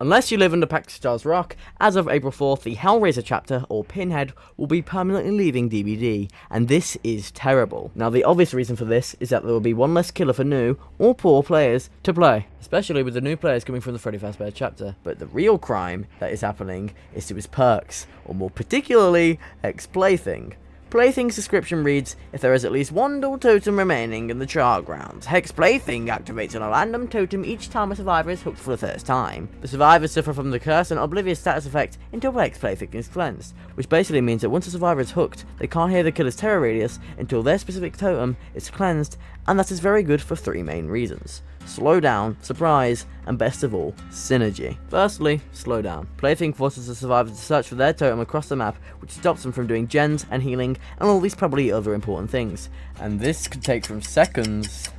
Unless you live under Pact Stars Rock, as of April 4th, the Hellraiser chapter, or Pinhead, will be permanently leaving DBD, and this is terrible. Now, the obvious reason for this is that there will be one less killer for new, or poor players to play, especially with the new players coming from the Freddy Fazbear chapter. But the real crime that is happening is to his perks, or more particularly, Hex-Plaything. Plaything's description reads, if there is at least one dual totem remaining in the char grounds, Hex Plaything activates on a random totem each time a survivor is hooked for the first time. The survivors suffer from the curse and oblivious status effect until Hex Plaything is cleansed, which basically means that once a survivor is hooked, they can't hear the killer's terror radius until their specific totem is cleansed, and that is very good for three main reasons. Slow down, surprise, and best of all, synergy. Firstly, slow down. Plaything forces the survivors to search for their totem across the map, which stops them from doing gens and healing and all these probably other important things. And this could take from seconds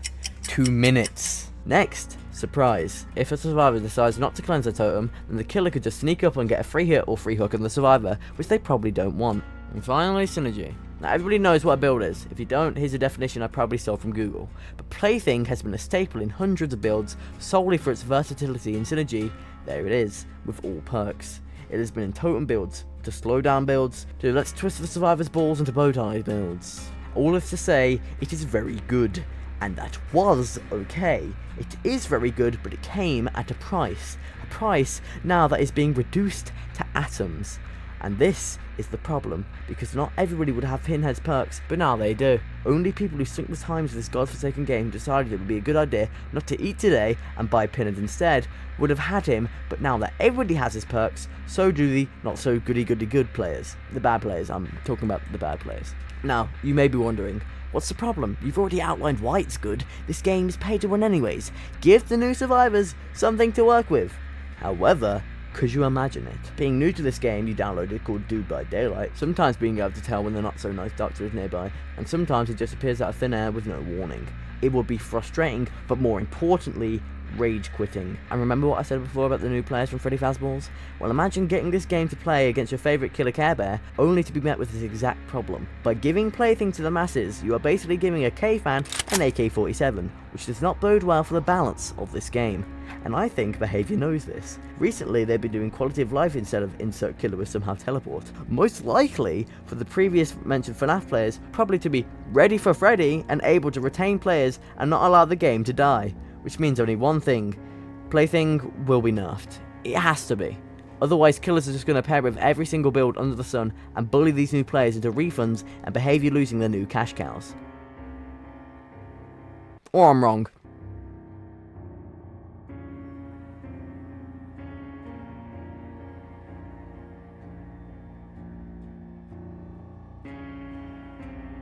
to minutes. Next, surprise. If a survivor decides not to cleanse their totem, then the killer could just sneak up and get a free hit or free hook on the survivor, which they probably don't want. And finally, synergy. Now, everybody knows what a build is. If you don't, here's a definition I probably stole from Google. But Plaything has been a staple in hundreds of builds solely for its versatility and synergy. There it is, with all perks. It has been in totem builds, to slow down builds, to let's twist the survivor's balls into bow tie builds. All is to say, it is very good. And that was okay. It is very good, but it came at a price. A price now that is being reduced to atoms. And this is the problem, because not everybody would have Pinhead's perks, but now they do. Only people who sunk the time to this godforsaken game decided it would be a good idea not to eat today and buy Pinhead instead, would have had him, but now that everybody has his perks, so do the not so goody good players. The bad players, I'm talking about the bad players. Now, you may be wondering, what's the problem? You've already outlined why it's good. This game is pay to win anyways. Give the new survivors something to work with. However, could you imagine it? Being new to this game, you downloaded called Dude by Daylight, sometimes being able to tell when the not so nice doctor is nearby, and sometimes it just appears out of thin air with no warning. It would be frustrating, but more importantly, rage quitting. And remember what I said before about the new players from Freddy Fazbear's? Well, imagine getting this game to play against your favourite killer Care Bear, only to be met with this exact problem. By giving Plaything to the masses, you are basically giving a K-fan an AK-47, which does not bode well for the balance of this game. And I think Behaviour knows this. Recently, they've been doing quality of life instead of insert killer with somehow teleport. Most likely, for the previous mentioned FNAF players, probably to be ready for Freddy and able to retain players and not allow the game to die. Which means only one thing, Plaything will be nerfed. It has to be. Otherwise, killers are just going to pair with every single build under the sun and bully these new players into refunds and Behaviour losing their new cash cows. Or I'm wrong.